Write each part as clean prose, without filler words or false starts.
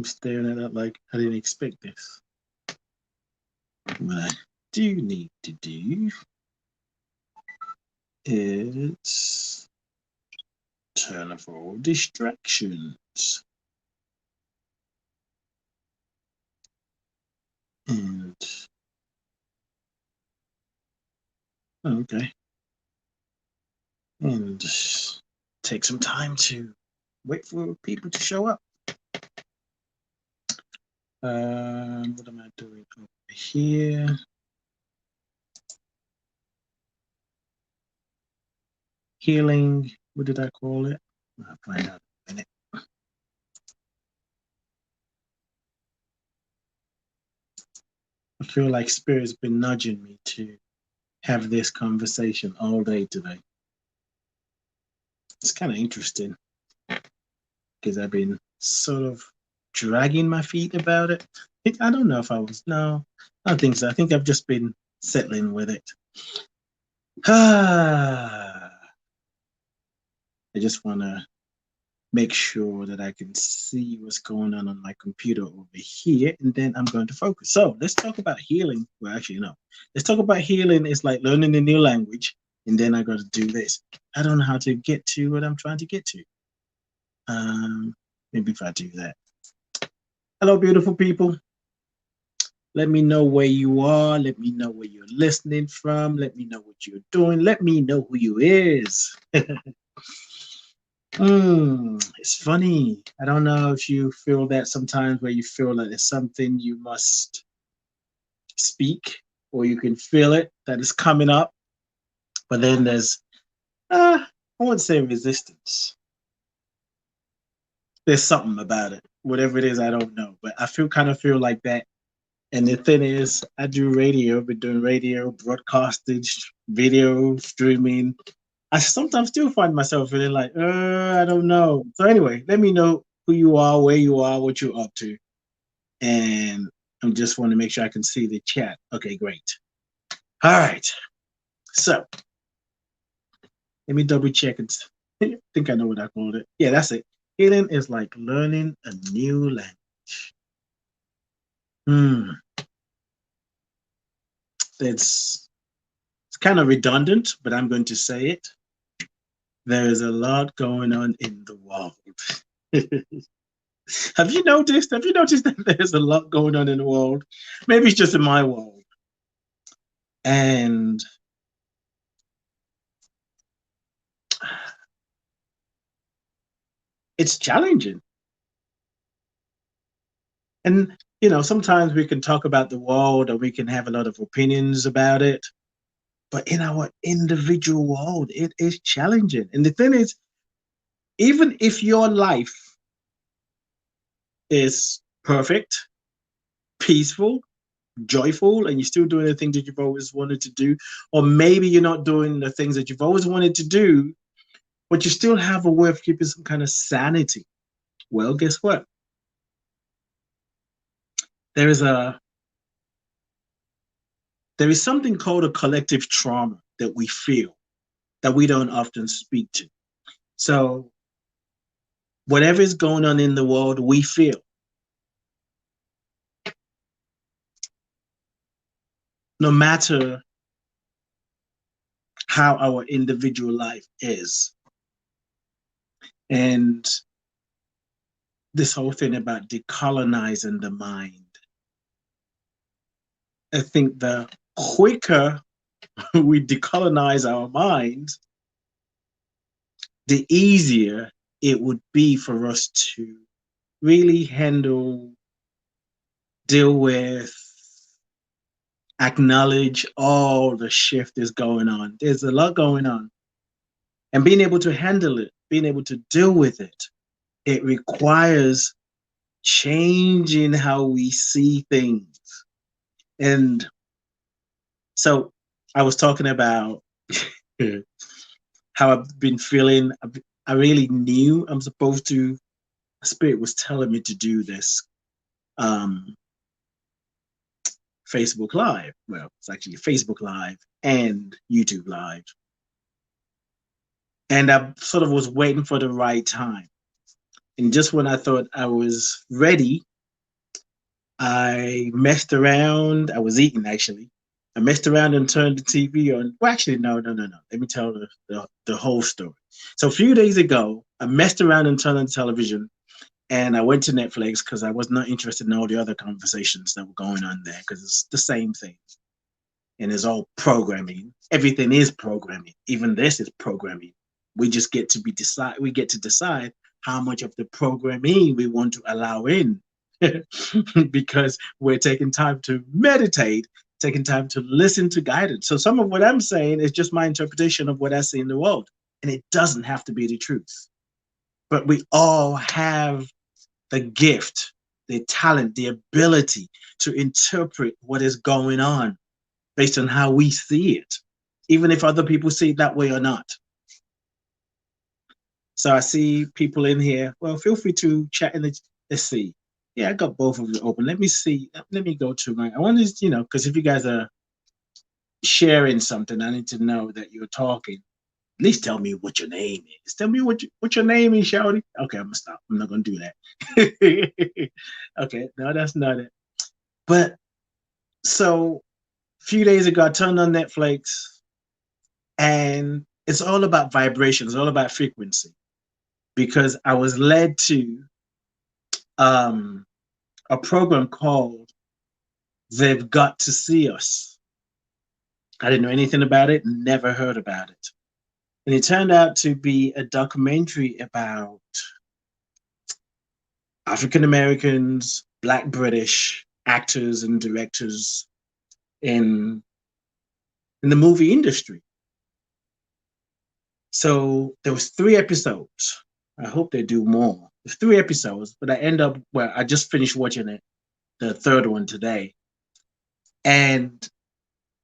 I'm staring at that like I didn't expect this. What I do need to do is turn off all distractions. And okay. And take some time to wait for people to show up. What am I doing over here? Healing. What did I call it? I'll find out in a minute. I feel like Spirit's been nudging me to have this conversation all day today. It's kind of interesting because I've been sort of dragging my feet about it. I don't know if I was. No, I don't think so. I think I've just been settling with it. I just want to make sure that I can see what's going on my computer over here, and then I'm going to focus. So let's talk about healing. Well, actually, no. Let's talk about healing. It's like learning a new language, and then I got to do this. I don't know how to get to what I'm trying to get to. Maybe if I do that. Hello, beautiful people. Let me know where you are. Let me know where you're listening from. Let me know what you're doing. Let me know who you is. It's funny. I don't know if you feel that sometimes where you feel like there's something you must speak or you can feel it that is coming up. But then there's, I wouldn't say resistance. There's something about it. Whatever it is, I don't know. But I kind of feel like that. And the thing is, I do radio, I've been doing radio, broadcasting, video, streaming. I sometimes still find myself feeling like, I don't know. So anyway, let me know who you are, where you are, what you're up to. And I just want to make sure I can see the chat. Okay, great. All right. So let me double check it. I think I know what I called it. Yeah, that's it. Healing is like learning a new language. It's kind of redundant, but I'm going to say it. There is a lot going on in the world. Have you noticed? Have you noticed that there's a lot going on in the world? Maybe it's just in my world. And it's challenging. And, sometimes we can talk about the world or we can have a lot of opinions about it. But in our individual world, it is challenging. And the thing is, even if your life is perfect, peaceful, joyful, and you're still doing the things that you've always wanted to do, or maybe you're not doing the things that you've always wanted to do, but you still have a way of keeping some kind of sanity. Well, guess what? There is something called a collective trauma that we feel that we don't often speak to. So whatever is going on in the world, we feel. No matter how our individual life is. And this whole thing about decolonizing the mind. I think the quicker we decolonize our minds, the easier it would be for us to really handle, deal with, acknowledge all the shift is going on. There's a lot going on. And being able to handle it, being able to deal with it, it requires changing how we see things. And so I was talking about how I've been feeling. I really knew I'm supposed to, Spirit was telling me to do this Facebook Live. Well, it's actually Facebook Live and YouTube Live. And I sort of was waiting for the right time. And just when I thought I was ready, I messed around. I was eating actually. I messed around and turned the TV on. Well, actually, no. Let me tell the whole story. So a few days ago, I messed around and turned on the television, and I went to Netflix because I was not interested in all the other conversations that were going on there because it's the same thing. And it's all programming. Everything is programming. Even this is programming. We just get to be decide. We get to decide how much of the programming we want to allow in, because we're taking time to meditate, taking time to listen to guidance. So some of what I'm saying is just my interpretation of what I see in the world, and it doesn't have to be the truth. But we all have the gift, the talent, the ability to interpret what is going on based on how we see it, even if other people see it that way or not. So I see people in here. Well, feel free to chat in the. Let's see. Yeah, I got both of them open. Let me see. Let me go to my. I want to, because if you guys are sharing something, I need to know that you're talking. At least tell me what your name is. Tell me what your name is, Shouty. Okay, I'm gonna stop. I'm not gonna do that. Okay, no, that's not it. But so a few days ago, I turned on Netflix, and it's all about vibration. It's all about frequency because I was led to um, a program called "They've Got to See Us." I didn't know anything about it, never heard about it, and it turned out to be a documentary about African Americans, Black British actors and directors in the movie industry. So there was 3 episodes. I hope they do more. There's 3 episodes, but I end up well, I just finished watching it, the third one today. And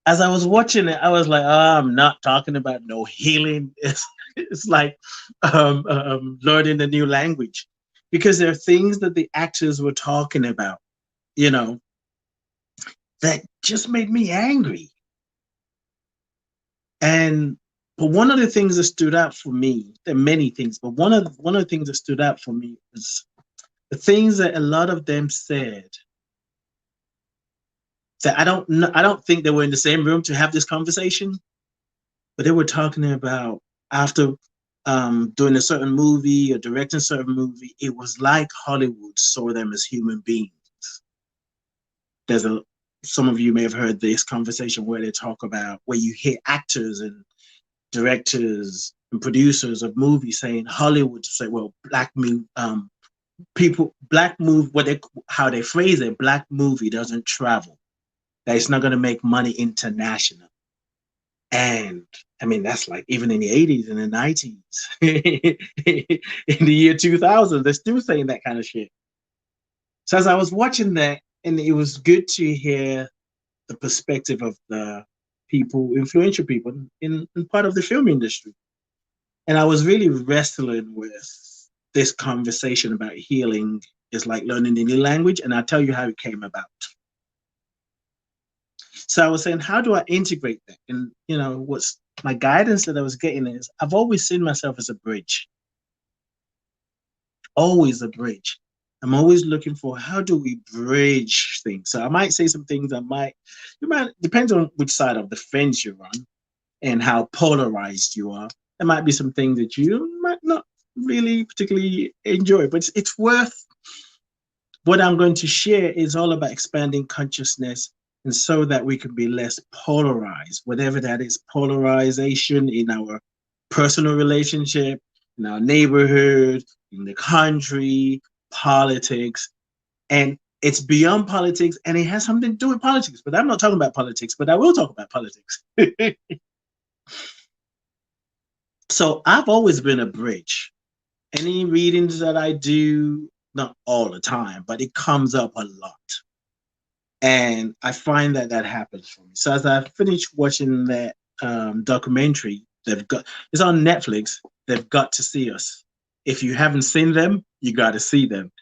as I was watching it, I was like, oh, I'm not talking about no healing. It's like learning a new language because there are things that the actors were talking about, you know, that just made me angry. And but one of the things that stood out for me, there are many things, but one of the things that stood out for me was the things that a lot of them said that I don't think they were in the same room to have this conversation, but they were talking about after doing a certain movie or directing a certain movie, it was like Hollywood saw them as human beings. There's a Some of you may have heard this conversation where they talk about where you hear actors and directors and producers of movies saying Hollywood say, well, black move what they how they phrase it, black movie doesn't travel. That it's not going to make money international. And I mean, that's like even in the 80s and the 90s, in the year 2000, they're still saying that kind of shit. So as I was watching that, and it was good to hear the perspective of the people, influential people in part of the film industry. And I was really wrestling with this conversation about healing is like learning a new language. And I'll tell you how it came about. So I was saying, how do I integrate that? And, what's my guidance that I was getting is I've always seen myself as a bridge, always a bridge. I'm always looking for how do we bridge things. So I might say some things depends on which side of the fence you're on and how polarized you are. There might be some things that you might not really particularly enjoy, but it's worth what I'm going to share is all about expanding consciousness and so that we can be less polarized, whatever that is, polarization in our personal relationship, in our neighborhood, in the country, politics, and it's beyond politics and it has something to do with politics, but I'm not talking about politics, but I will talk about politics. So I've always been a bridge. Any readings that I do, not all the time, but it comes up a lot. And I find that happens for me. So as I finished watching that documentary, it's on Netflix. They've Got to See Us. If you haven't seen them, you got to see them,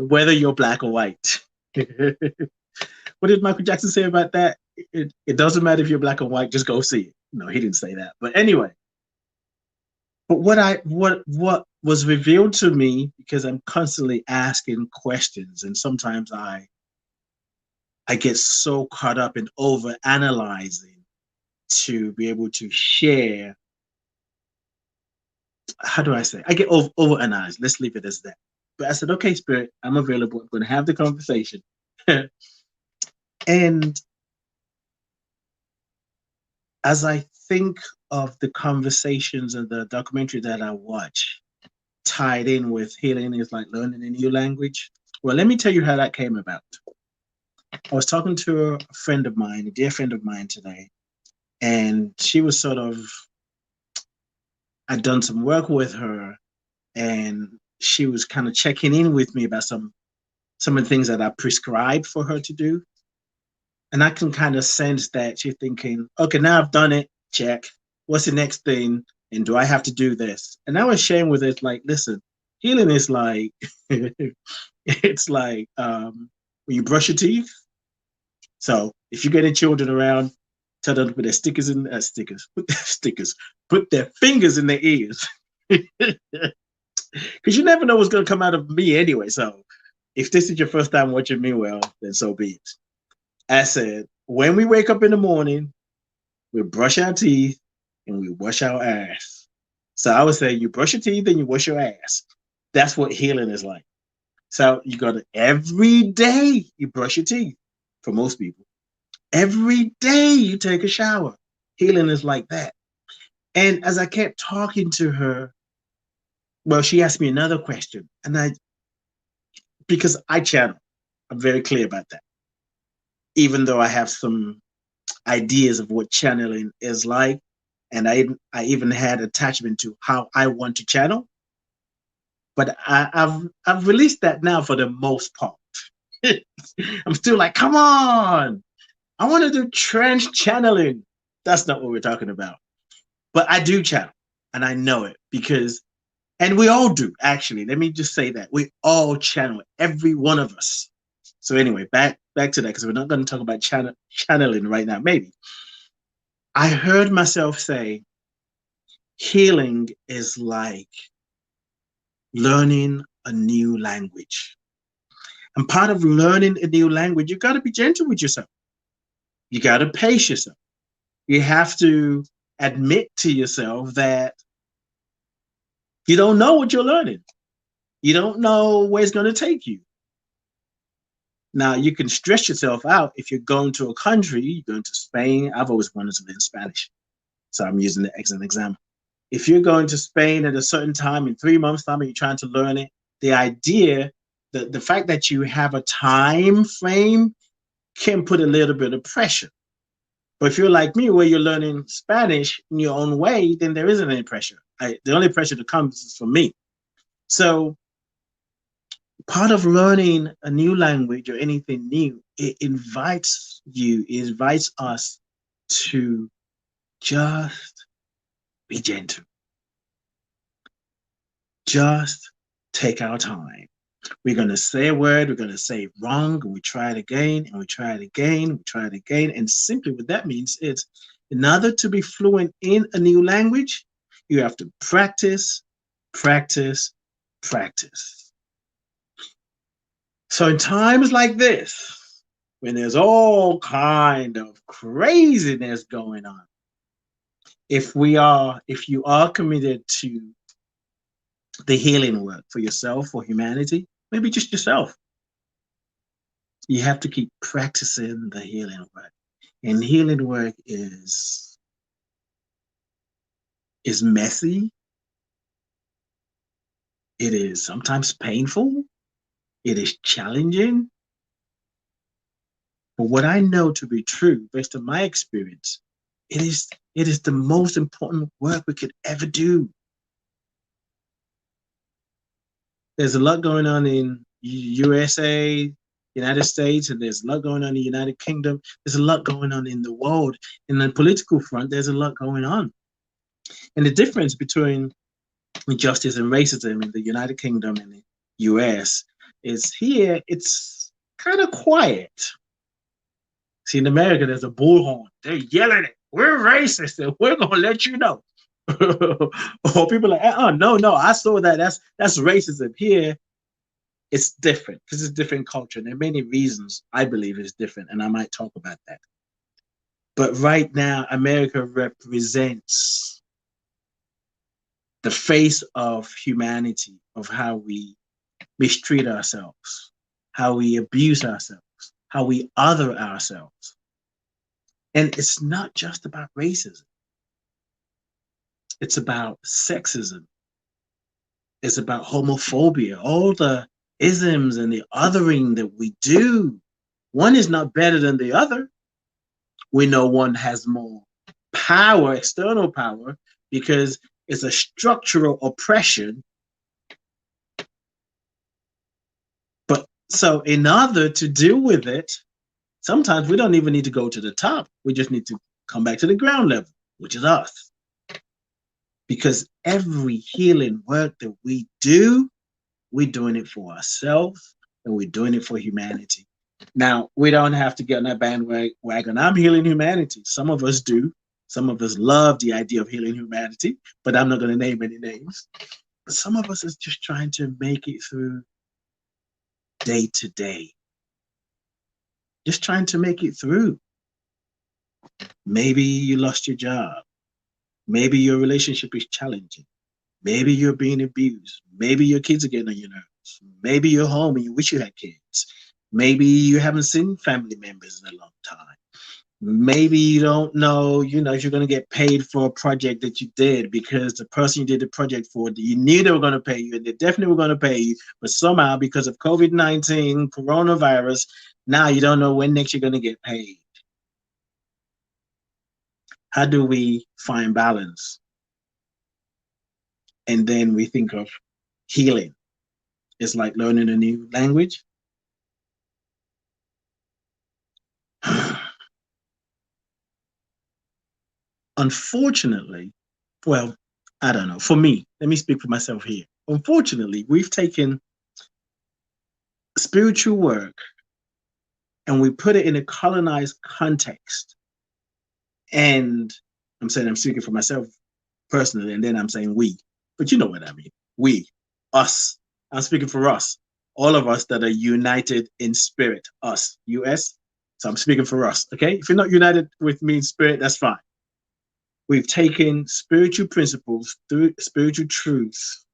whether you're black or white. What did Michael Jackson say about that? It doesn't matter if you're black or white, just go see it. No, he didn't say that. But anyway, But what was revealed to me, because I'm constantly asking questions, and sometimes I get so caught up in over analyzing to be able to share. How do I say? I get over analyzed. Let's leave it as that. But I said, okay, Spirit, I'm available. I'm going to have the conversation. And as I think of the conversations and the documentary that I watch, tied in with healing is like learning a new language. Well, let me tell you how that came about. I was talking to a friend of mine, a dear friend of mine today, and she was sort of, I'd done some work with her, and she was kind of checking in with me about some of the things that I prescribed for her to do. And I can kind of sense that she's thinking, okay, now I've done it, check. What's the next thing? And do I have to do this? And I was sharing with it, like, listen, healing is like, it's like when you brush your teeth. So if you're getting children around, tell them to put their stickers in put their stickers, put their fingers in their ears. Because you never know what's going to come out of me anyway. So if this is your first time watching me, well, then so be it. I said, when we wake up in the morning, we brush our teeth and we wash our ass. So I would say you brush your teeth and you wash your ass. That's what healing is like. So you got to, every day you brush your teeth for most people. Every day you take a shower. Healing is like that. And as I kept talking to her, well, she asked me another question. And because I channel, I'm very clear about that. Even though I have some ideas of what channeling is like, and I even had attachment to how I want to channel, but I've released that now for the most part. I'm still like, come on, I want to do trance channeling. That's not what we're talking about. But I do channel, and I know it because, and we all do actually. Let me just say that we all channel, every one of us. So anyway, back to that, because we're not going to talk about channeling right now. Maybe I heard myself say, healing is like learning a new language. And part of learning a new language, you got to be gentle with yourself. You got to pace yourself. You have to admit to yourself that you don't know what you're learning. You don't know where it's going to take you. Now, you can stress yourself out if you're going to a country, you're going to Spain. I've always wanted to learn Spanish. So I'm using it as an example. If you're going to Spain at a certain time, in 3 months' time, and you're trying to learn it, the idea, the fact that you have a time frame can put a little bit of pressure. But if you're like me, where you're learning Spanish in your own way, then there isn't any pressure. The only pressure that comes is from me. So part of learning a new language or anything new, it invites us to just be gentle. Just take our time. We're going to say a word, we're going to say it wrong, and we try it again, and we try it again, we try it again. And simply what that means is, in order to be fluent in a new language, you have to practice, practice, practice. So in times like this, when there's all kind of craziness going on, if you are committed to the healing work for yourself or humanity, maybe just yourself, you have to keep practicing the healing work. And healing work is messy. It is sometimes painful. It is challenging. But what I know to be true, based on my experience, it is the most important work we could ever do. There's a lot going on in USA, United States, and there's a lot going on in the United Kingdom. There's a lot going on in the world. In the political front, there's a lot going on. And the difference between injustice and racism in the United Kingdom and the US is, here it's kind of quiet. See, in America, there's a bullhorn. They're yelling it. We're racist, and we're going to let you know. Or people like, oh no, no, I saw that. That's racism. Here, it's different because it's different culture. And there are many reasons I believe it's different, and I might talk about that. But right now, America represents the face of humanity, of how we mistreat ourselves, how we abuse ourselves, how we other ourselves. And it's not just about racism. It's about sexism. It's about homophobia, all the isms and the othering that we do. One is not better than the other. We know one has more power, external power, because it's a structural oppression. But so, in order to deal with it, sometimes we don't even need to go to the top. We just need to come back to the ground level, which is us. Because every healing work that we do, we're doing it for ourselves and we're doing it for humanity. Now, we don't have to get on that bandwagon. I'm healing humanity. Some of us do. Some of us love the idea of healing humanity, but I'm not going to name any names. But some of us is just trying to make it through day to day. Just trying to make it through. Maybe you lost your job. Maybe your relationship is challenging. Maybe you're being abused. Maybe your kids are getting on your nerves. Maybe you're home and you wish you had kids. Maybe you haven't seen family members in a long time. Maybe you don't know, if you're going to get paid for a project that you did because the person you did the project for, you knew they were going to pay you and they definitely were going to pay you. But somehow, because of COVID-19, coronavirus, now you don't know when next you're going to get paid. How do we find balance? And then we think of healing. It's like learning a new language. Unfortunately, well, I don't know. For me, let me speak for myself here. Unfortunately, we've taken spiritual work and we put it in a colonized context. And I'm saying I'm speaking for myself personally, and then I'm saying we, but you know what I mean. We, us. I'm speaking for us, all of us that are united in spirit, us, US. So I'm speaking for us, okay? If you're not united with me in spirit, that's fine. We've taken spiritual principles, through spiritual truths,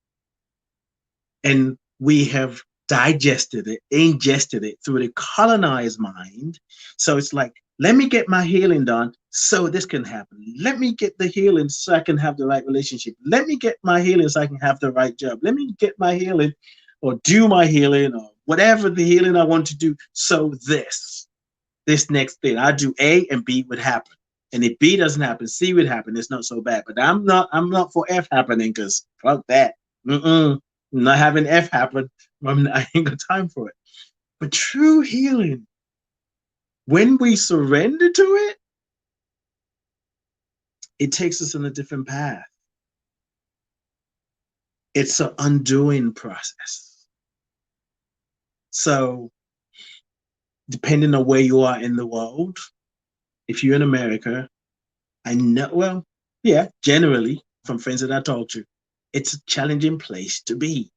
and we have digested it, ingested it through the colonized mind. So it's like, let me get my healing done so this can happen. Let me get the healing so I can have the right relationship. Let me get my healing so I can have the right job. Let me get my healing or do my healing or whatever the healing I want to do. So this next thing, I do A and B would happen. And if B doesn't happen, C would happen. It's not so bad. But I'm not for F happening because fuck that. I'm not having F happen. I ain't got time for it. But true healing, when we surrender to it, it takes us on a different path. It's an undoing process. So, depending on where you are in the world, if you're in America, I know, well, yeah, generally from friends that I talk to, it's a challenging place to be.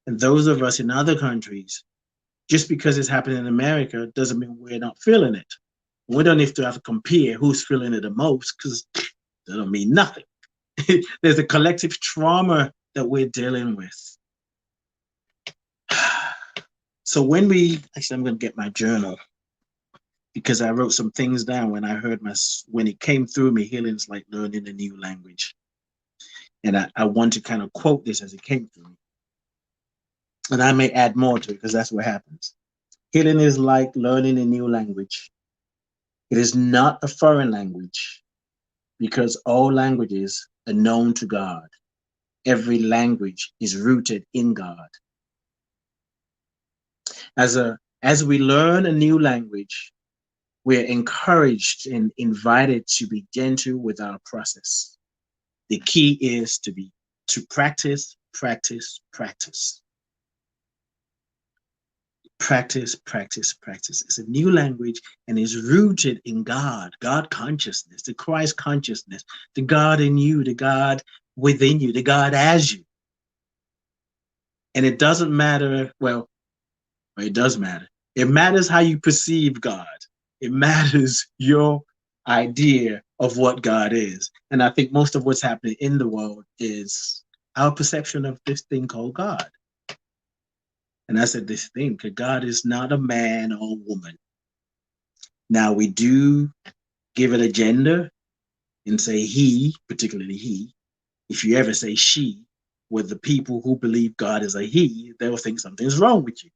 And those of us in other countries, just because it's happening in America doesn't mean we're not feeling it. We don't have to compare who's feeling it the most because that don't mean nothing. There's a collective trauma that we're dealing with. So I'm going to get my journal because I wrote some things down when when it came through me, healing's like learning a new language. And I want to kind of quote this as it came through me. And I may add more to it because that's what happens. Healing is like learning a new language. It is not a foreign language because all languages are known to God. Every language is rooted in God. As we learn a new language, we're encouraged and invited to be gentle with our process. The key is to practice, practice, practice. Practice, practice, practice. It's a new language and is rooted in God, God consciousness, the Christ consciousness, the God in you, the God within you, the God as you. And it doesn't matter, well, it does matter. It matters how you perceive God. It matters your idea of what God is. And I think most of what's happening in the world is our perception of this thing called God. And I said this thing, because God is not a man or a woman. Now we do give it a gender and say he, particularly he. If you ever say she, with the people who believe God is a he, they'll think something's wrong with you.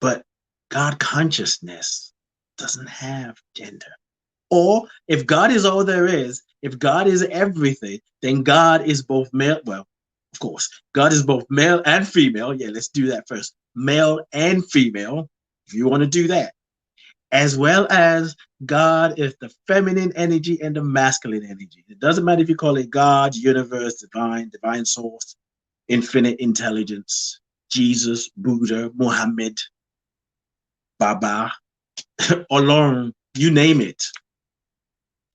But God consciousness doesn't have gender. Or if God is all there is, if God is everything, then God is both male. Well, of course, God is both male and female. Yeah, let's do that first. Male and female, if you want to do that. As well as God is the feminine energy and the masculine energy. It doesn't matter if you call it God, universe, divine, divine source, infinite intelligence, Jesus, Buddha, Muhammad, Baba, Olorun, you name it.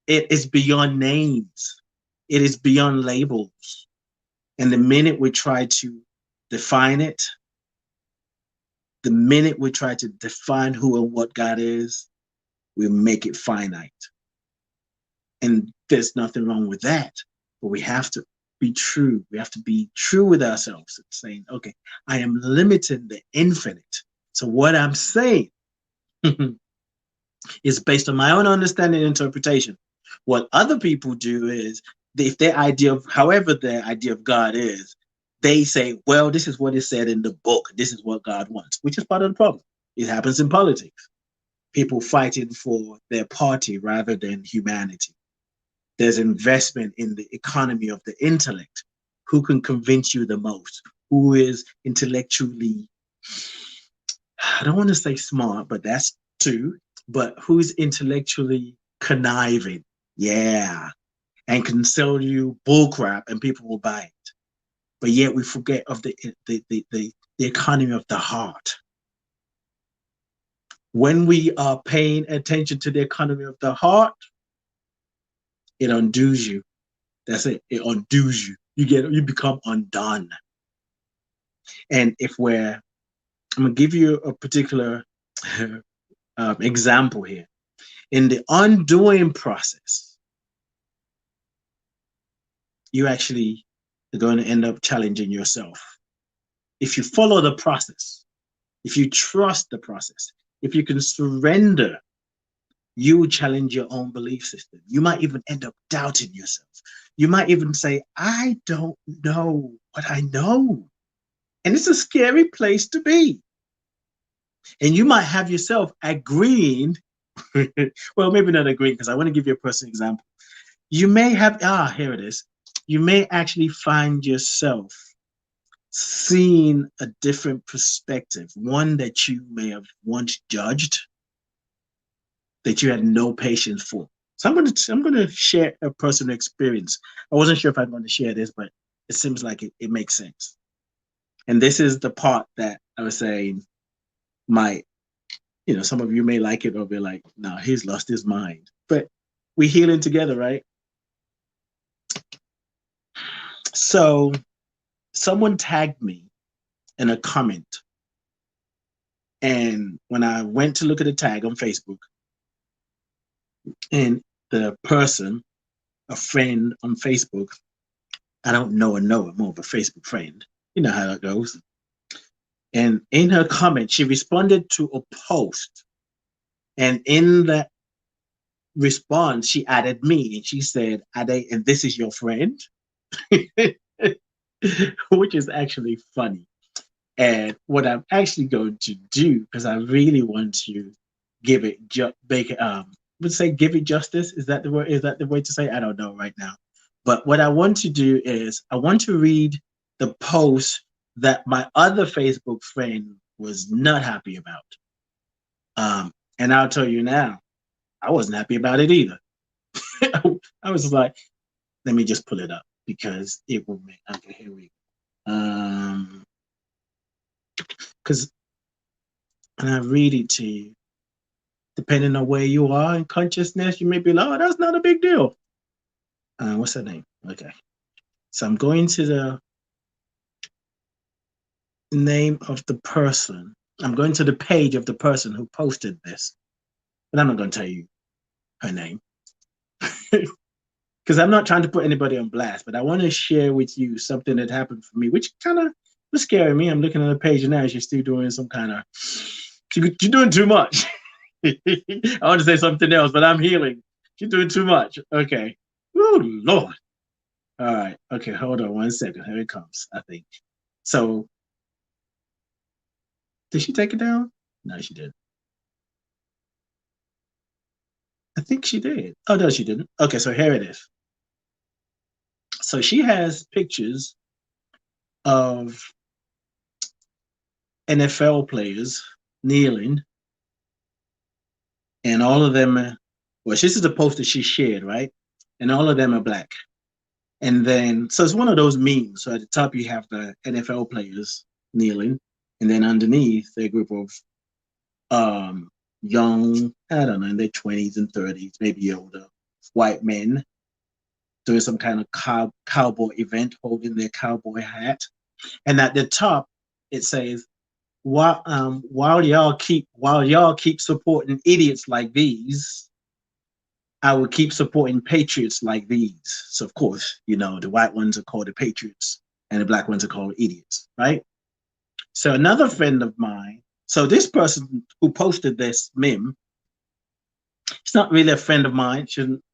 It is beyond names. It is beyond labels. And the minute we try to define it, the minute we try to define who and what God is, we make it finite. And there's nothing wrong with that. But we have to be true. We have to be true with ourselves and saying, okay, I am limiting the infinite. So what I'm saying is based on my own understanding and interpretation. What other people do is, if their idea of, however their idea of God is, they say, well, this is what is said in the book. This is what God wants, which is part of the problem. It happens in politics. People fighting for their party rather than humanity. There's investment in the economy of the intellect. Who can convince you the most? Who is intellectually, I don't want to say smart, but that's too, but who's intellectually conniving? Yeah. And can sell you bullcrap and people will buy it. But yet we forget of the economy of the heart. When we are paying attention to the economy of the heart, it undoes you. That's it. It undoes you. You become undone. And if I'm gonna give you a particular example here. In the undoing process, you actually are going to end up challenging yourself. If you follow the process, if you trust the process, if you can surrender, you challenge your own belief system. You might even end up doubting yourself. You might even say, I don't know what I know. And it's a scary place to be. And you might have yourself agreeing, well, maybe not agreeing, because I want to give you a personal example. You may have, here it is. You may actually find yourself seeing a different perspective, one that you may have once judged, that you had no patience for. So I'm going to share a personal experience. I wasn't sure if I'm going to share this, but it seems like it makes sense. And this is the part that I was saying might, some of you may like it or be like, no, he's lost his mind. But we're healing together, right? So someone tagged me in a comment. And when I went to look at the tag on Facebook, and the person, a friend on Facebook, I don't know her, more of a Facebook friend. You know how that goes. And in her comment, she responded to a post. And in that response, she added me and she said, Ade, and this is your friend, which is actually funny. And what I'm actually going to do, because I really want to give it, would say give it justice. Is that the word? Is that the way to say? I don't know right now. But what I want to do is I want to read the post that my other Facebook friend was not happy about. And I'll tell you now, I wasn't happy about it either. I was like, let me just pull it up because it will make, okay, here we go. Because and I read it to you. Depending on where you are in consciousness, you may be like, oh, that's not a big deal. What's her name? Okay. So I'm going to the name of the person. I'm going to the page of the person who posted this. But I'm not going to tell you her name. Because I'm not trying to put anybody on blast, but I want to share with you something that happened for me, which kind of was scaring me. I'm looking at the page now. She's still doing some kind of, you're doing too much. I want to say something else, but I'm healing. She's doing too much. Okay. Oh, Lord. All right. Okay. Hold on 1 second. Here it comes, I think. So, did she take it down? No, she didn't. I think she did. Oh, no, she didn't. Okay. So, here it is. So, she has pictures of NFL players kneeling, and all of them, well, this is the post that she shared, right? And all of them are black. And then, so it's one of those memes. So at the top, you have the NFL players kneeling, and then underneath, they're a group of young, I don't know, in their 20s and 30s, maybe older, white men doing some kind of cowboy event, holding their cowboy hat. And at the top, it says, while y'all keep supporting idiots like these, I will keep supporting patriots like these. So of course, you know, the white ones are called the patriots and the black ones are called idiots, right? So another friend of mine, so this person who posted this meme, it's not really a friend of mine.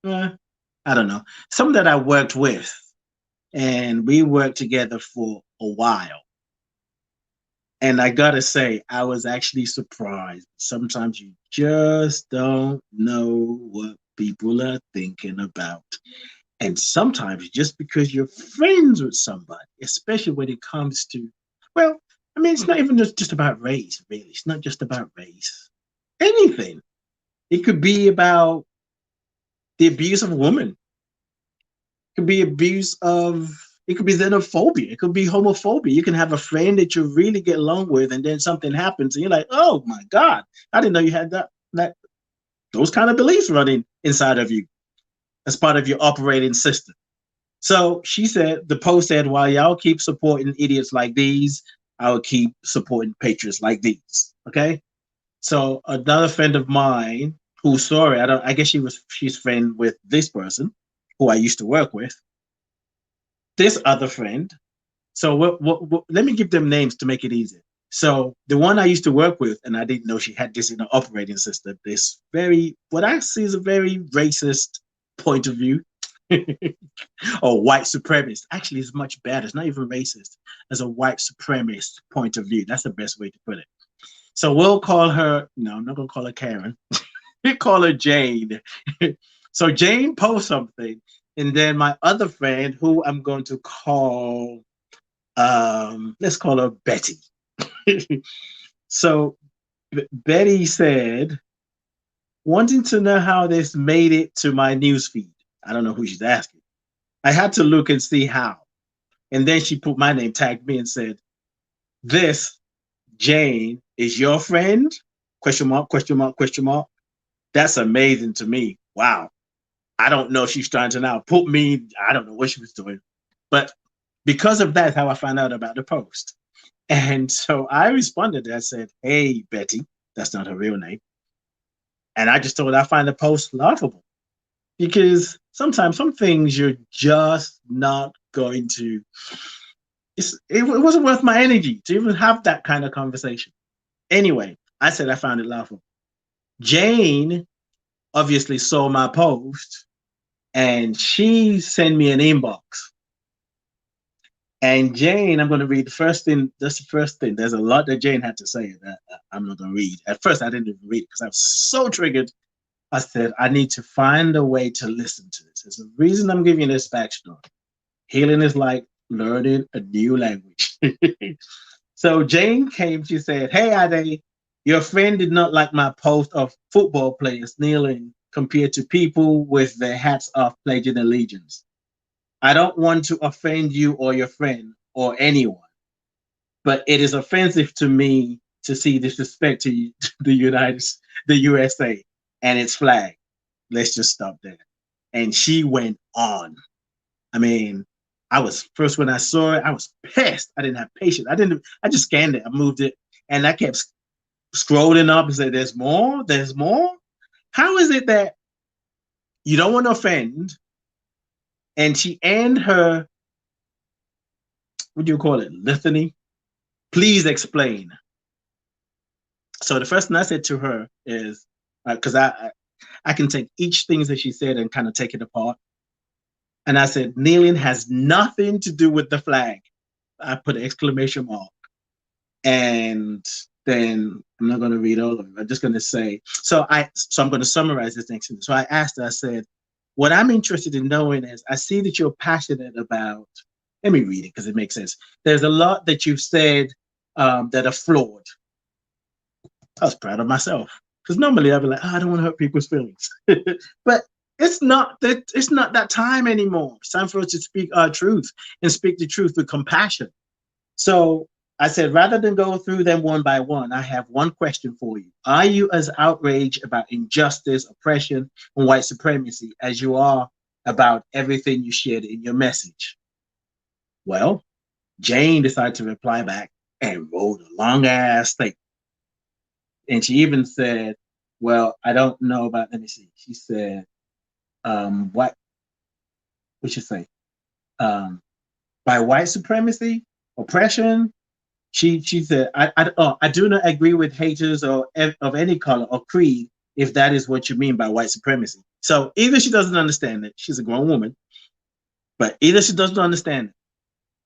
I don't know. Someone that I worked with, and we worked together for a while. And I gotta say, I was actually surprised. Sometimes you just don't know what people are thinking about. And sometimes just because you're friends with somebody, especially when it comes to, well, I mean, it's not even just about race, really. It's not just about race. Anything. It could be about the abuse of a woman. It could be it could be xenophobia. It could be homophobia. You can have a friend that you really get along with, and then something happens, and you're like, oh my God, I didn't know you had those kind of beliefs running inside of you as part of your operating system. So she said, the post said, while y'all keep supporting idiots like these, I will keep supporting patriots like these. Okay. So another friend of mine who saw it, I guess she's friend with this person who I used to work with. This other friend. So let me give them names to make it easy. So the one I used to work with, and I didn't know she had this in her operating system, this what I see is a very racist point of view. Or white supremacist. Actually, it's much better. It's not even racist. As a white supremacist point of view. That's the best way to put it. So we'll call her, no, I'm not going to call her Karen. We call her Jane. So Jane posts something. And then my other friend, who I'm going to call, let's call her Betty. So Betty said, wanting to know how this made it to my newsfeed. I don't know who she's asking. I had to look and see how. And then she put my name, tagged me, and said, this, Jane, is your friend? Question mark, question mark, question mark. That's amazing to me. Wow. I don't know if she's trying to now put me, I don't know what she was doing. But because of that, how I found out about the post. And so I responded. I said, hey, Betty, that's not her real name. And I just told her I find the post laughable because sometimes some things you're just not going to, it wasn't worth my energy to even have that kind of conversation. Anyway, I said I found it laughable. Jane obviously saw my post and she sent me an inbox. And Jane, I'm going to read the first thing. That's the first thing. There's a lot that Jane had to say that I'm not going to read. At first, I didn't even read it because I was so triggered. I said, I need to find a way to listen to this. There's a reason I'm giving you this backstory. Healing is like learning a new language. So Jane came, she said, hey, Ade, your friend did not like my post of football players kneeling compared to people with their hats off pledging allegiance. I don't want to offend you or your friend or anyone, but it is offensive to me to see disrespect to the the USA and its flag. Let's just stop there. And she went on. I mean, I was first when I saw it, I was pissed. I didn't have patience. I just scanned it. I moved it and I kept scrolling up and said, there's more, there's more. How is it that you don't want to offend? And she ended her, what do you call it? Litany? Please explain. So the first thing I said to her is, because I can take each thing that she said and kind of take it apart. And I said, kneeling has nothing to do with the flag. I put an exclamation mark. And then I'm not going to read all of it. I'm just going to say, so I'm going to summarize this next thing. So I asked her, I said, what I'm interested in knowing is, I see that you're passionate about, let me read it because it makes sense. There's a lot that you've said that are flawed. I was proud of myself because normally I'd be like, oh, I don't want to hurt people's feelings. But it's not that time anymore. It's time for us to speak our truth and speak the truth with compassion. So I said, rather than go through them one by one, I have one question for you. Are you as outraged about injustice, oppression, and white supremacy as you are about everything you shared in your message? Well, Jane decided to reply back and wrote a long ass thing. And she even said, well, I don't know about, let me see. She said, what should say? By white supremacy, oppression, she said, I do not agree with haters of any color or creed if that is what you mean by white supremacy. So either she doesn't understand it, she's a grown woman, but either she doesn't understand it.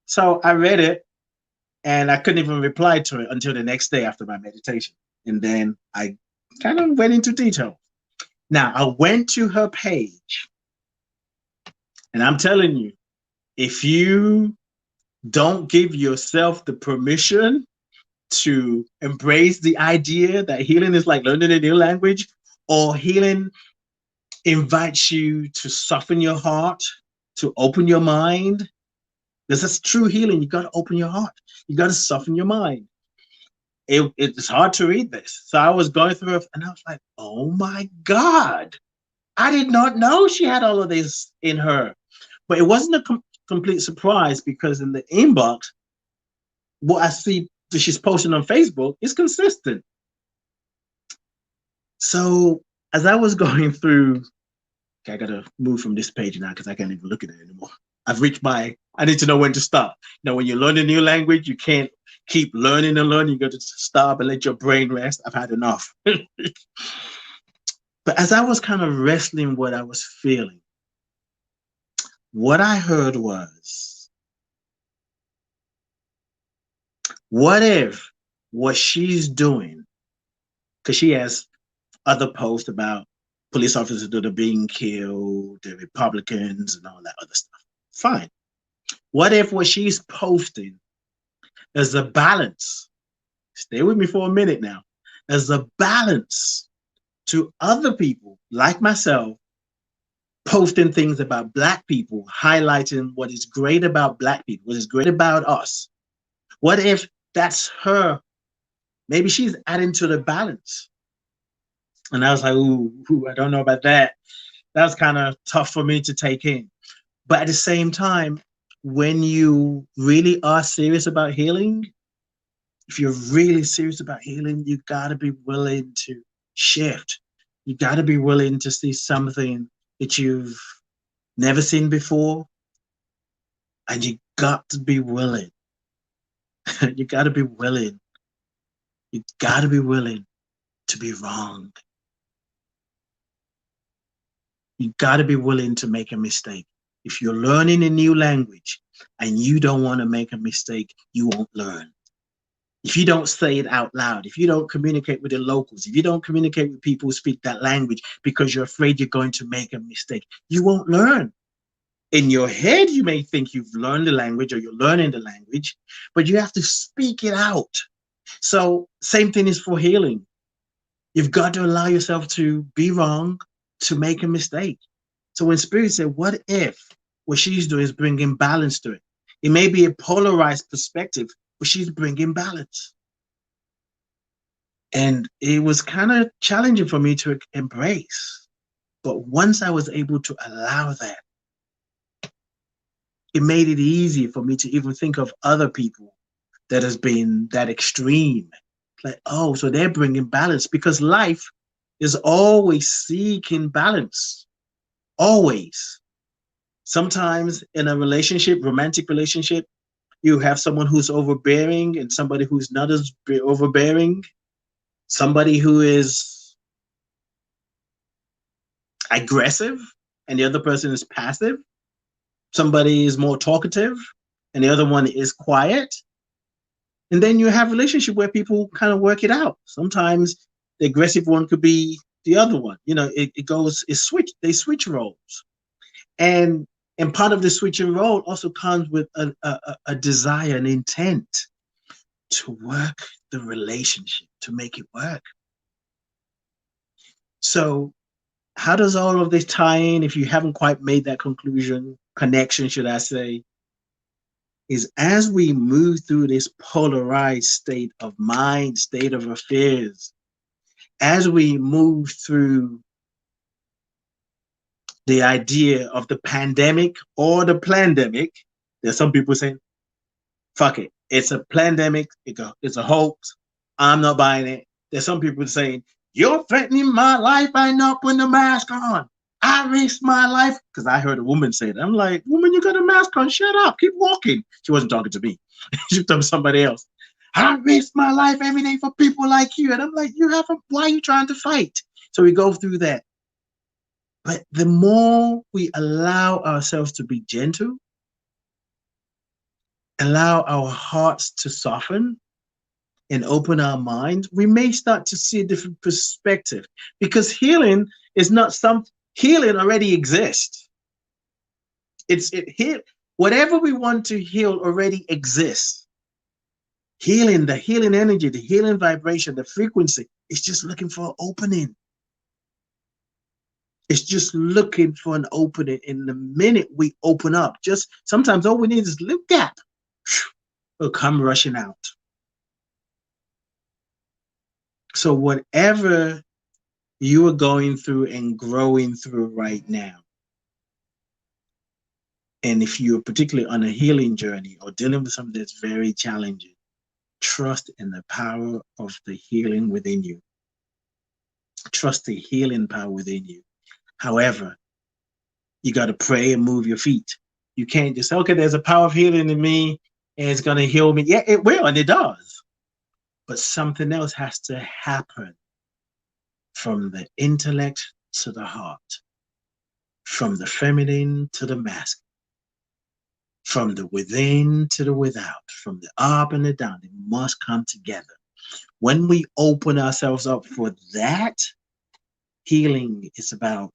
So I read it and I couldn't even reply to it until the next day after my meditation. And then I kind of went into detail. Now I went to her page and I'm telling you, if you don't give yourself the permission to embrace the idea that healing is like learning a new language, or healing invites you to soften your heart, to open your mind. Because that's true healing. You got to open your heart. You got to soften your mind. It's hard to read this. So I was going through it and I was like, oh my God, I did not know she had all of this in her. But it wasn't a complete surprise because in the inbox, what I see that she's posting on Facebook is consistent. So as I was going through, okay, I gotta move from this page now because I can't even look at it anymore. I've reached I need to know when to stop. Now, when you learn a new language, you can't keep learning and learning. You got to stop and let your brain rest. I've had enough. But as I was kind of wrestling what I was feeling, what I heard was, what if what she's doing, because she has other posts about police officers that are being killed, the Republicans and all that other stuff. Fine. What if what she's posting is a balance? Stay with me for a minute now. As a balance to other people like myself posting things about Black people, highlighting what is great about Black people, what is great about us. What if that's her? Maybe she's adding to the balance. And I was like, ooh, I don't know about that. That was kind of tough for me to take in. But at the same time, when you really are serious about healing, if you're really serious about healing, you got to be willing to shift. You got to be willing to see something that you've never seen before. And you got to be willing. You got to be willing. You got to be willing to be wrong. You got to be willing to make a mistake. If you're learning a new language and you don't want to make a mistake, you won't learn. If you don't say it out loud, if you don't communicate with the locals, if you don't communicate with people who speak that language because you're afraid you're going to make a mistake, you won't learn. In your head, you may think you've learned the language or you're learning the language, but you have to speak it out. So same thing is for healing. You've got to allow yourself to be wrong, to make a mistake. So when Spirit said, what if what she's doing is bringing balance to it? It may be a polarized perspective, but she's bringing balance. And it was kind of challenging for me to embrace. But once I was able to allow that, it made it easy for me to even think of other people that has been that extreme. Like, oh, so they're bringing balance, because life is always seeking balance. Always. Sometimes in a relationship, romantic relationship, you have someone who's overbearing and somebody who's not as overbearing, somebody who is aggressive and the other person is passive, somebody is more talkative and the other one is quiet. And then you have a relationship where people kind of work it out. Sometimes the aggressive one could be the other one. You know, they switch roles. And and part of the switching role also comes with a desire, an intent to work the relationship, to make it work. So how does all of this tie in, if you haven't quite made that conclusion, connection, should I say, is as we move through this polarized state of mind, state of affairs, as we move through the idea of the pandemic or the plandemic, there's some people saying, fuck it, it's a pandemic, it's a hoax, I'm not buying it. There's some people saying, you're threatening my life by not putting a mask on. I risk my life. Because I heard a woman say that. I'm like, woman, you got a mask on. Shut up. Keep walking. She wasn't talking to me. She was talking to somebody else. I risk my life every day for people like you. And I'm like, why are you trying to fight? So we go through that. But the more we allow ourselves to be gentle, allow our hearts to soften, and open our minds, we may start to see a different perspective, because healing is not healing already exists. Whatever we want to heal already exists. Healing, the healing energy, the healing vibration, the frequency, is just looking for an opening. It's just looking for an opening. And the minute we open up, just sometimes all we need is a little gap. It'll come rushing out. So whatever you are going through and growing through right now, and if you're particularly on a healing journey or dealing with something that's very challenging, trust in the power of the healing within you. Trust the healing power within you. However, you got to pray and move your feet. You can't just say, okay, there's a power of healing in me and it's going to heal me. Yeah, it will, and it does. But something else has to happen, from the intellect to the heart, from the feminine to the masculine, from the within to the without, from the up and the down. It must come together. When we open ourselves up for that, healing is about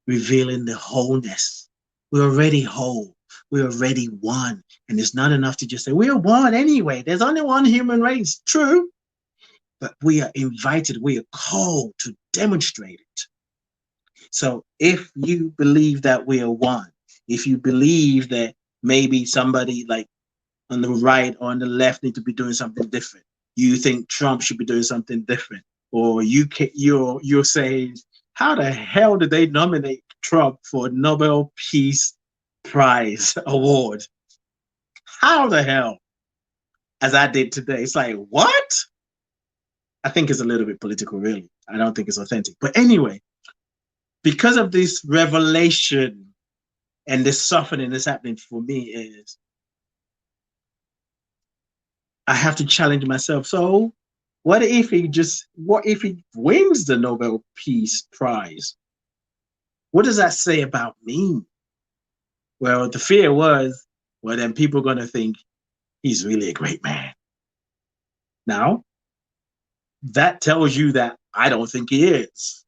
revealing the wholeness. We're already whole. We're already one. And it's not enough to just say, we're one anyway. There's only one human race. True. But we are invited, we are called to demonstrate it. So if you believe that we are one, if you believe that maybe somebody like on the right or on the left need to be doing something different, you think Trump should be doing something different, or you're saying, how the hell did they nominate Trump for a Nobel Peace Prize award? How the hell? As I did today. It's like, what? I think it's a little bit political, really. I don't think it's authentic. But anyway, because of this revelation and this softening that's happening for me, is I have to challenge myself. So what if he wins the Nobel Peace Prize? What does that say about me? Well, the fear was, well, then people are going to think he's really a great man. Now, that tells you that I don't think he is.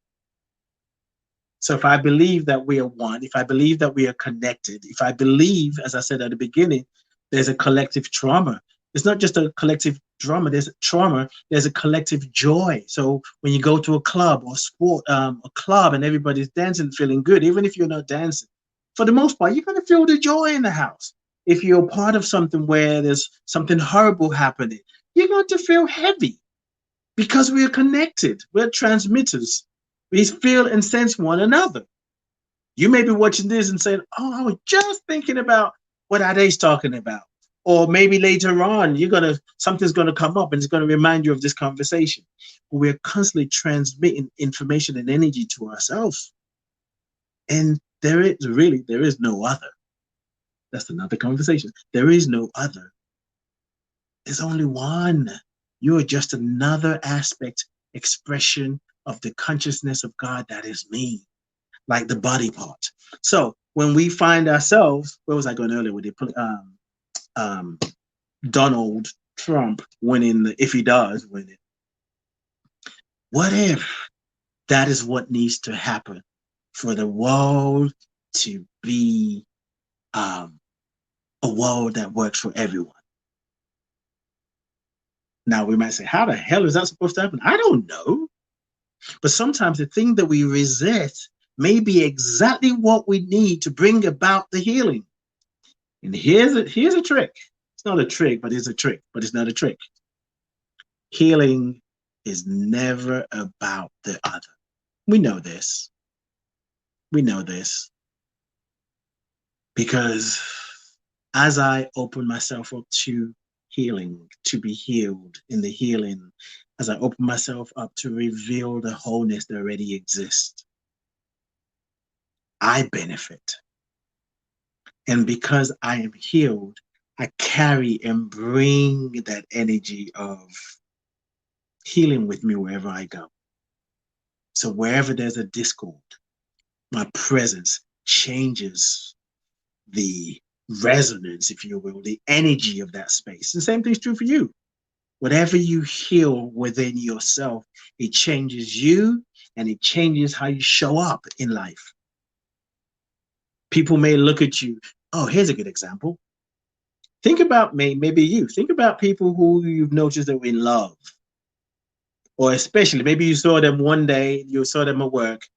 So if I believe that we are one, if I believe that we are connected, if I believe, as I said at the beginning, there's a collective trauma. It's not just a collective drama. There's trauma. There's a collective joy. So when you go to a club or sport, a club, and everybody's dancing, feeling good, even if you're not dancing, for the most part, you're going to feel the joy in the house. If you're part of something where there's something horrible happening, you're going to feel heavy. because we're connected. We're transmitters. We feel and sense one another. You may be watching this and saying, "Oh, I was just thinking about what Ade's talking about." Or maybe later on, something's gonna come up and it's gonna remind you of this conversation. We're constantly transmitting information and energy to ourselves, and there is no other. That's another conversation. There is no other. There's only one. You're just another aspect, expression of the consciousness of God that is me, like the body part. So when we find ourselves, where was I going earlier with the um, Donald Trump winning, if he does win it? What if that is what needs to happen for the world to be a world that works for everyone? Now we might say, how the hell is that supposed to happen? I don't know. But sometimes the thing that we resist may be exactly what we need to bring about the healing. And here's a trick. It's not a trick, but it's a trick, but it's not a trick. Healing is never about the other. We know this. We know this. Because as I open myself up to healing, to be healed in the healing, as I open myself up to reveal the wholeness that already exists, I benefit. And because I am healed, I carry and bring that energy of healing with me wherever I go. So wherever there's a discord, my presence changes the resonance, if you will, the energy of that space. The same thing's true for you. Whatever you heal within yourself, it changes you and it changes how you show up in life. People may look at you. Oh, here's a good example. Think about maybe you. Think about people who you've noticed that were in love. Or especially, maybe you saw them one day, you saw them at work,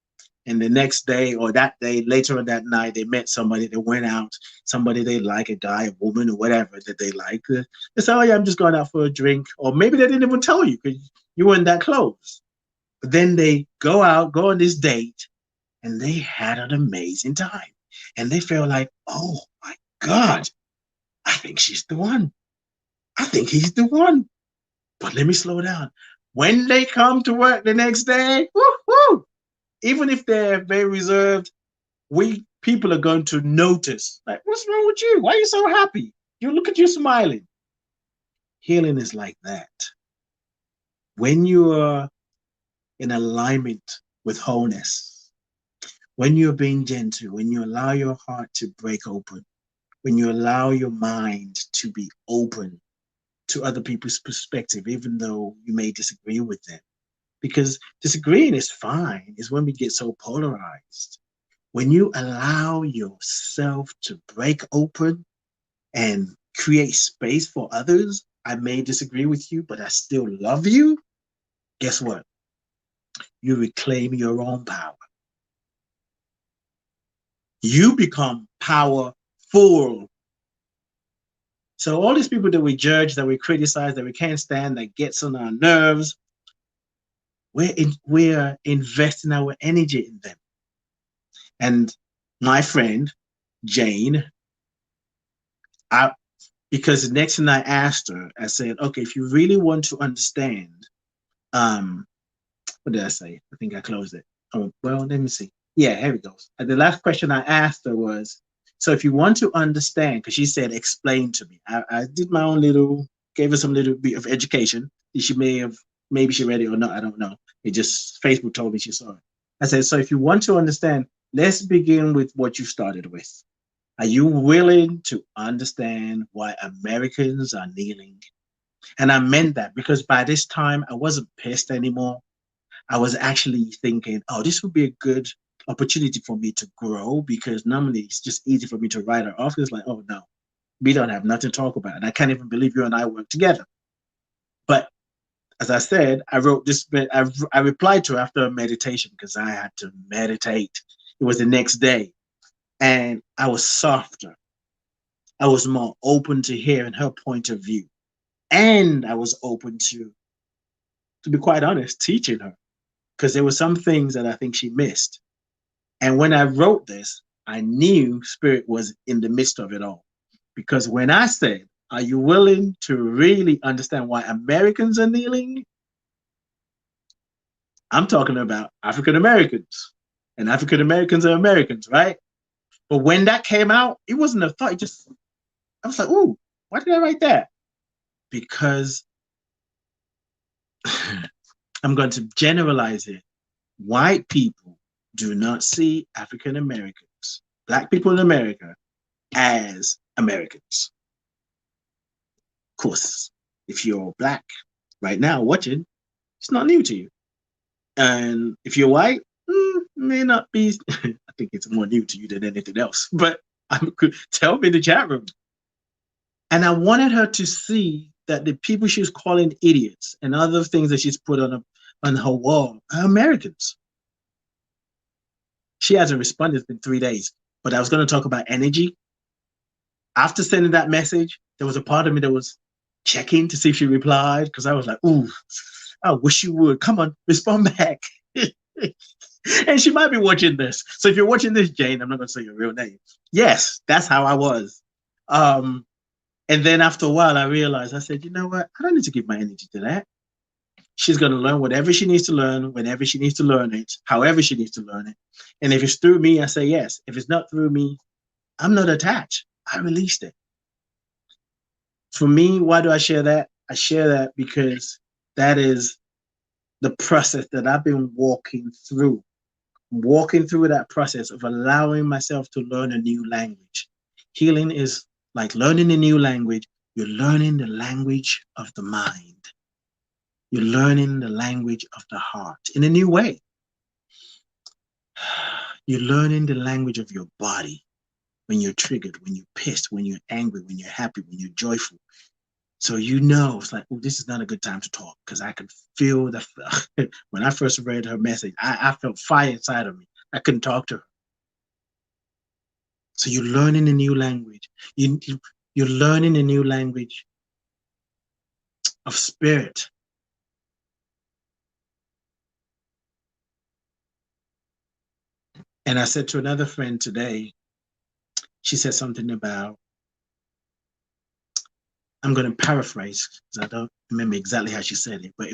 and the next day or that day, later on that night, they met somebody, they went out, somebody they like, a guy, a woman, or whatever that they like. They say, oh yeah, I'm just going out for a drink. Or maybe they didn't even tell you because you weren't that close. But then they go out, go on this date, and they had an amazing time. And they feel like, oh my God, I think she's the one. I think he's the one. But let me slow down. When they come to work the next day, woo, even if they're very reserved, people are going to notice, like, what's wrong with you? Why are you so happy? You look at you smiling. Healing is like that. When you are in alignment with wholeness, when you're being gentle, when you allow your heart to break open, when you allow your mind to be open to other people's perspective, even though you may disagree with them. Because disagreeing is fine, is when we get so polarized. When you allow yourself to break open and create space for others, I may disagree with you, but I still love you. Guess what? You reclaim your own power. You become powerful. So all these people that we judge, that we criticize, that we can't stand, that gets on our nerves, we're investing our energy in them. And my friend, Jane, because the next thing I asked her, I said, okay, if you really want to understand, what did I say? I think I closed it. Oh, well, let me see. Yeah, here it goes. And the last question I asked her was, so if you want to understand, because she said, explain to me. I did my own gave her some little bit of education. Maybe she read it or not, I don't know. It just, Facebook told me she saw it. I said, so if you want to understand, let's begin with what you started with. Are you willing to understand why Americans are kneeling? And I meant that because by this time I wasn't pissed anymore. I was actually thinking, oh, this would be a good opportunity for me to grow, because normally it's just easy for me to write her off. It's like, oh no, we don't have nothing to talk about. And I can't even believe you and I work together. But as I said, I wrote this, I replied to her after a meditation because I had to meditate. It was the next day. And I was softer. I was more open to hearing her point of view. And I was open to to be quite honest, teaching her because there were some things that I think she missed. And when I wrote this, I knew Spirit was in the midst of it all. Because when I said, are you willing to really understand why Americans are kneeling? I'm talking about African Americans. And African Americans are Americans, right? But when that came out, it wasn't a thought. It just, I was like, ooh, why did I write that? Because I'm going to generalize it. White people do not see African Americans, Black people in America, as Americans. Of course, if you're Black right now watching, it's not new to you. And if you're white, may not be, I think it's more new to you than anything else, but tell me in the chat room. And I wanted her to see that the people she was calling idiots and other things that she's put on her wall are Americans. She hasn't responded in 3 days, but I was going to talk about energy. After sending that message, there was a part of me that was checking to see if she replied because I was like, ooh, I wish you would. Come on, respond back. And she might be watching this. So if you're watching this, Jane, I'm not going to say your real name. Yes, that's how I was. And then after a while, I realized, I said, you know what? I don't need to give my energy to that. She's going to learn whatever she needs to learn, whenever she needs to learn it, however she needs to learn it. And if it's through me, I say yes. If it's not through me, I'm not attached. I released it. For me, why do I share that? I share that because that is the process that I've been walking through that process of allowing myself to learn a new language. Healing is like learning a new language. You're learning the language of the mind. You're learning the language of the heart in a new way. You're learning the language of your body when you're triggered, when you're pissed, when you're angry, when you're happy, when you're joyful. So you know, it's like, oh, this is not a good time to talk because I could feel the, when I first read her message, I felt fire inside of me. I couldn't talk to her. So you're learning a new language. You're learning a new language of spirit. And I said to another friend today, she said something about, I'm going to paraphrase because I don't remember exactly how she said it, but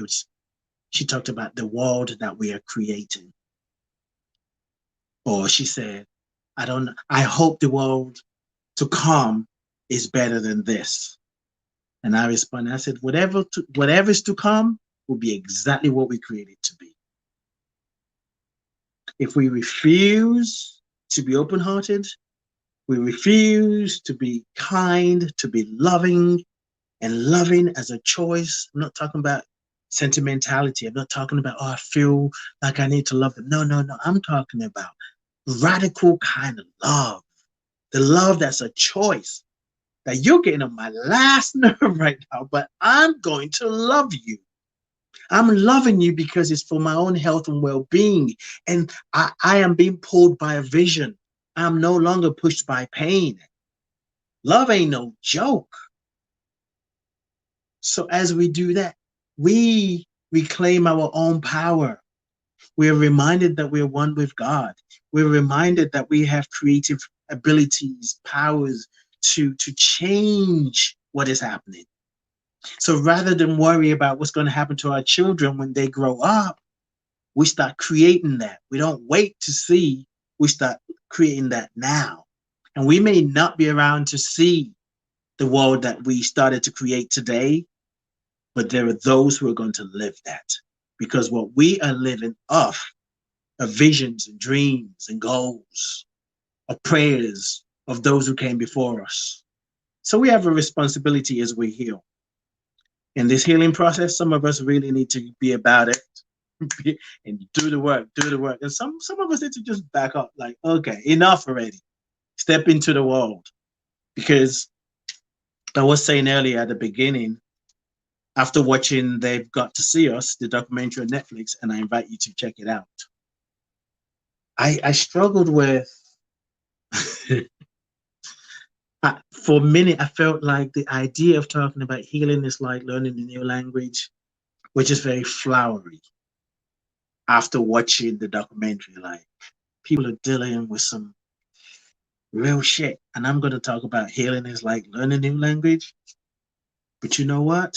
she talked about the world that we are creating. Or she said, I hope the world to come is better than this. And I responded, I said, whatever is to come will be exactly what we created to be. If we refuse to be open-hearted, we refuse to be kind, to be loving, and loving as a choice. I'm not talking about sentimentality. I'm not talking about, oh, I feel like I need to love them. No. I'm talking about radical kind of love. The love that's a choice. That you're getting on my last nerve right now, but I'm going to love you. I'm loving you because it's for my own health and well-being. And I am being pulled by a vision. I'm no longer pushed by pain. Love ain't no joke. So as we do that, we reclaim our own power. We're reminded that we're one with God. We're reminded that we have creative abilities, powers to change what is happening. So rather than worry about what's going to happen to our children when they grow up, we start creating that. We don't wait to see, we start creating that now. And we may not be around to see the world that we started to create today, but there are those who are going to live that. Because what we are living off are visions and dreams and goals, of prayers of those who came before us. So we have a responsibility as we heal. In this healing process, some of us really need to be about it and do the work. And some of us need to just back up, like, okay, enough already. Step into the world. Because I was saying earlier at the beginning, after watching They've Got to See Us, the documentary on Netflix, and I invite you to check it out. I struggled with, for a minute, I felt like the idea of talking about healing is like learning a new language. which is very flowery. After watching the documentary, like people are dealing with some real shit. And I'm going to talk about healing is like learning a new language. But you know what?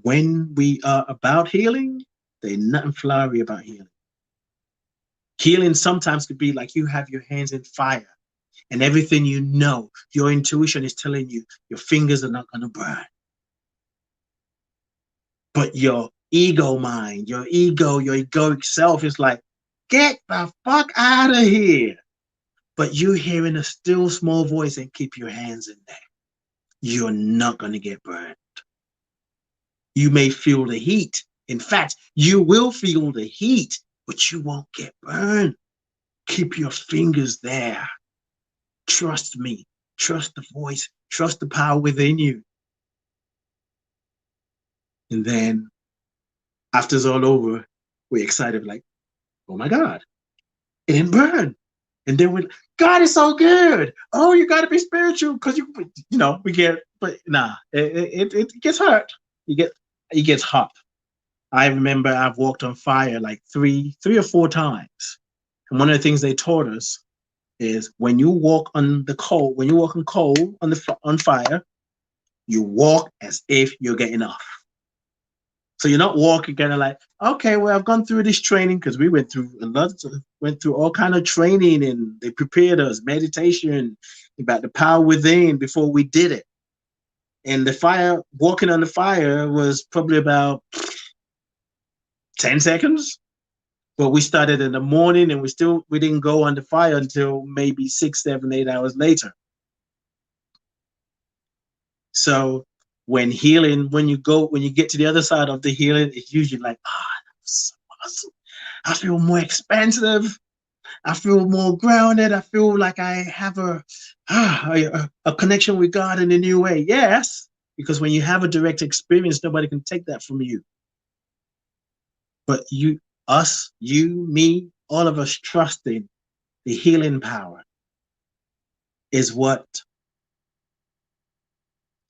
When we are about healing, there's nothing flowery about healing. Healing sometimes could be like you have your hands in fire and everything you know, your intuition is telling you your fingers are not going to burn. But your ego mind, your egoic self is like, get the fuck out of here. But you hearing a still small voice and keep your hands in there. You're not going to get burned. You may feel the heat. In fact, you will feel the heat, but you won't get burned. Keep your fingers there. Trust me. Trust the voice. Trust the power within you. And then after it's all over, we're excited, like, oh my God, it didn't burn. And then we're, God is so good. Oh, you got to be spiritual because we get, but nah, it gets hurt. It gets hot. I remember I've walked on fire like three or four times. And one of the things they taught us is when you walk on coal on fire, you walk as if you're getting off. So you're not walking kind of like, okay, well, I've gone through this training because we went through all kind of training and they prepared us, meditation about the power within before we did it. And walking on the fire was probably about 10 seconds. But we started in the morning and we didn't go on the fire until maybe 6, 7, 8 hours later. So when you get to the other side of the healing, it's usually like, that's so awesome. I feel more expansive. I feel more grounded. I feel like I have a connection with God in a new way. Yes, because when you have a direct experience, nobody can take that from you. But you, me, all of us trusting the healing power is what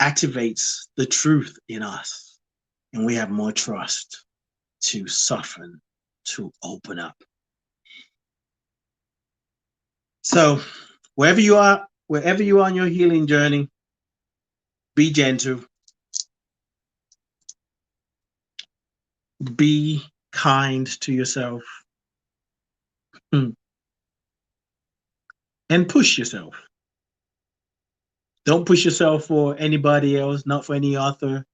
activates the truth in us. And we have more trust to soften, to open up. So wherever you are on your healing journey, be gentle. Be kind to yourself. And push yourself. Don't push yourself for anybody else, not for any author,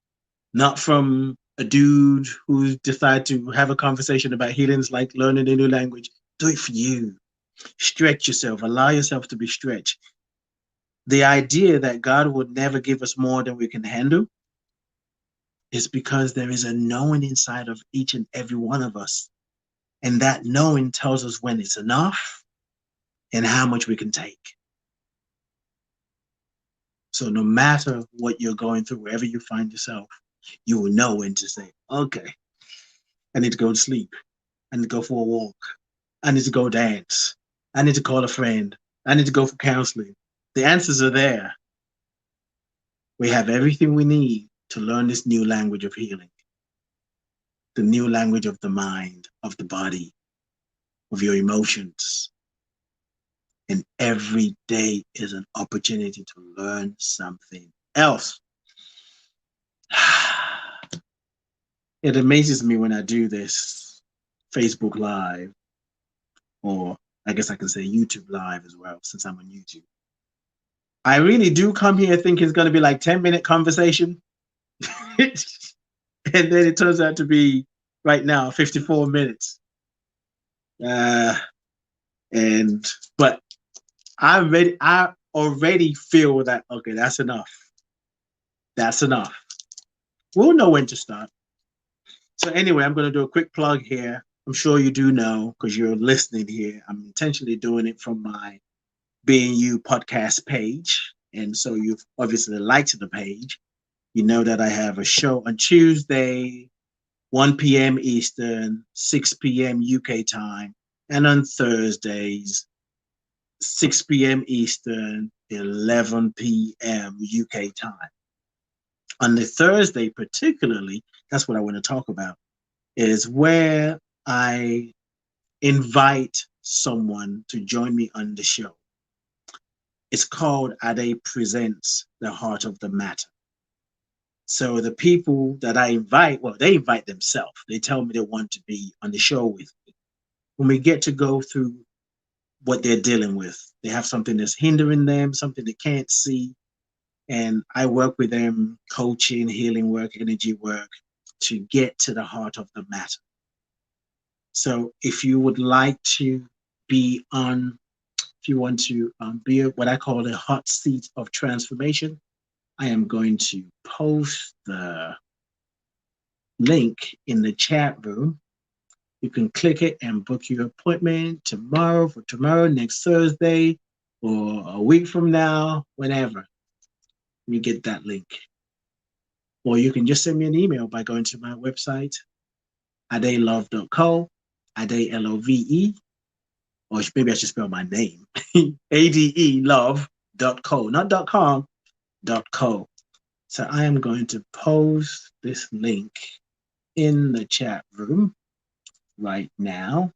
not from a dude who decided to have a conversation about healings like learning a new language. Do it for you. Stretch yourself. Allow yourself to be stretched. The idea that God would never give us more than we can handle is because there is a knowing inside of each and every one of us. And that knowing tells us when it's enough and how much we can take. So no matter what you're going through, wherever you find yourself, you will know when to say, okay, I need to go to sleep. I need to go for a walk. I need to go dance. I need to call a friend. I need to go for counseling. The answers are there. We have everything we need to learn this new language of healing. The new language of the mind, of the body, of your emotions. And every day is an opportunity to learn something else. It amazes me when I do this Facebook Live, or I guess I can say YouTube Live as well, since I'm on YouTube. I really do come here thinking it's going to be like 10-minute conversation. And then it turns out to be right now 54 minutes. But I already feel that, okay, that's enough. That's enough. We'll know when to start. So anyway, I'm going to do a quick plug here. I'm sure you do know because you're listening here. I'm intentionally doing it from my Being You podcast page. And so you've obviously liked the page. You know that I have a show on Tuesday, 1 p.m. Eastern, 6 p.m. UK time, and on Thursdays, 6 p.m. Eastern, 11 p.m. UK time. On the Thursday particularly, that's what I want to talk about, is where I invite someone to join me on the show. It's called Ade Presents the Heart of the Matter. So the people that I invite, well, they invite themselves. They tell me they want to be on the show with me. When we get to go through what they're dealing with, they have something that's hindering them, something they can't see. And I work with them, coaching, healing work, energy work, to get to the heart of the matter. So if you would like to be on, if you want to be what I call the hot seat of transformation, I am going to post the link in the chat room. You can click it and book your appointment for tomorrow, next Thursday, or a week from now, whenever you get that link. Or you can just send me an email by going to my website, adelove.co, Ade Love, or maybe I should spell my name, ADE love.co, not .com, .co. So I am going to post this link in the chat room right now.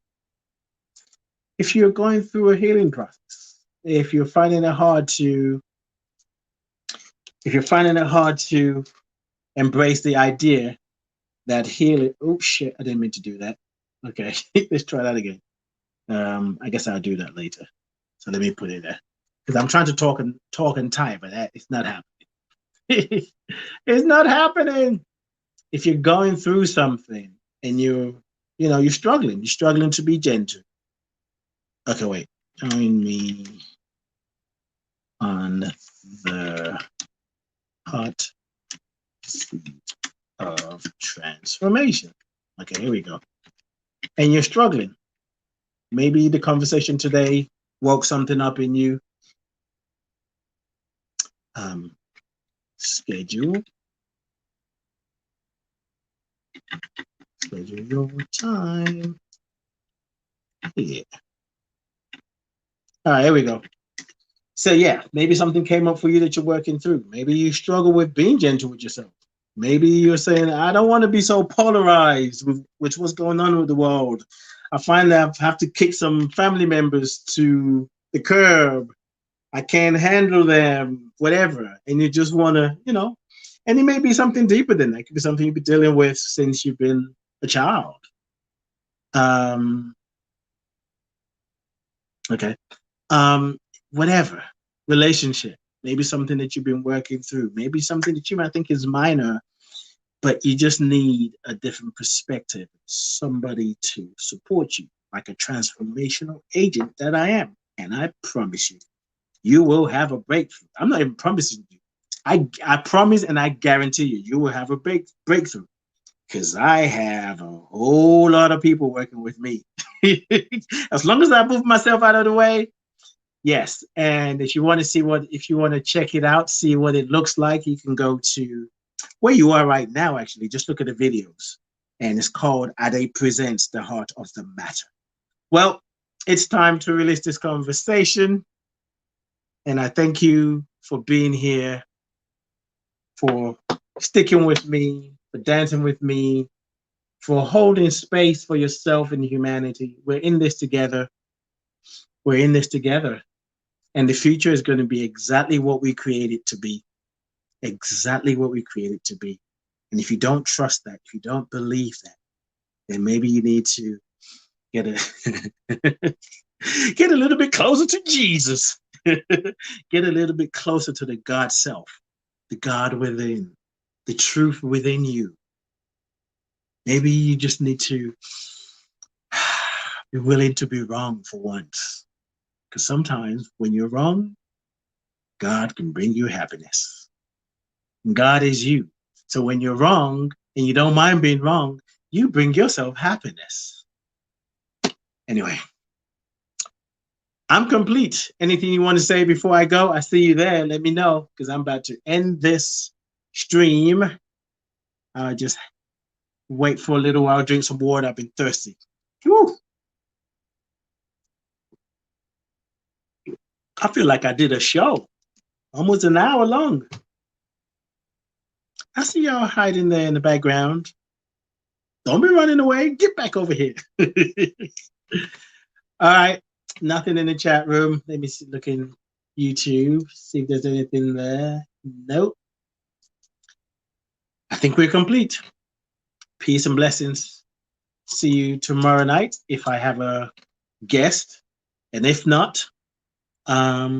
If you're going through a healing process, if you're finding it hard to embrace the idea that healing, oh shit, I didn't mean to do that. Okay, let's try that again. I guess I'll do that later. So let me put it there, because I'm trying to talk and type, but it's not happening. It's not happening. If you're going through something and you're struggling to be gentle. Okay, wait. Join me on the hot seat of transformation. Okay, here we go. And you're struggling. Maybe the conversation today woke something up in you. Schedule your time. Yeah. All right, here we go. So yeah, maybe something came up for you that you're working through. Maybe you struggle with being gentle with yourself. Maybe you're saying, I don't want to be so polarized with what's going on with the world. I find that I have to kick some family members to the curb. I can't handle them, whatever. And you just want to, and it may be something deeper than that. It could be something you've been dealing with since you've been a child. Okay. Whatever. Relationship. Maybe something that you've been working through. Maybe something that you might think is minor, but you just need a different perspective. Somebody to support you, like a transformational agent that I am. And I promise you, you will have a breakthrough. I'm not even promising you. I promise and I guarantee you will have a breakthrough, because I have a whole lot of people working with me. As long as I move myself out of the way, yes. And if you want to check it out, see what it looks like, you can go to where you are right now. Actually, just look at the videos, and it's called Ade Presents the Heart of the Matter. Well, it's time to release this conversation. And I thank you for being here, for sticking with me, for dancing with me, for holding space for yourself and humanity. We're in this together. We're in this together. And the future is going to be exactly what we created to be. Exactly what we created to be. And if you don't trust that, if you don't believe that, then maybe you need to get a little bit closer to Jesus. Get a little bit closer to the God self, the God within, the truth within you. Maybe you just need to be willing to be wrong for once. Because sometimes when you're wrong, God can bring you happiness. And God is you. So when you're wrong and you don't mind being wrong, you bring yourself happiness. Anyway, I'm complete. Anything you want to say before I go? I see you there. Let me know, because I'm about to end this stream. Just wait for a little while, drink some water. I've been thirsty. Whew. I feel like I did a show, almost an hour long. I see y'all hiding there in the background. Don't be running away. Get back over here. All right. Nothing in the chat room. Let me see, look in YouTube, see if there's anything there. Nope. I think we're complete. Peace and blessings. See you tomorrow night if I have a guest. And if not,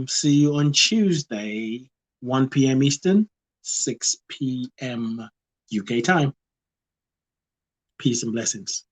see you on Tuesday, 1 p.m. Eastern, 6 p.m. UK time. Peace and blessings.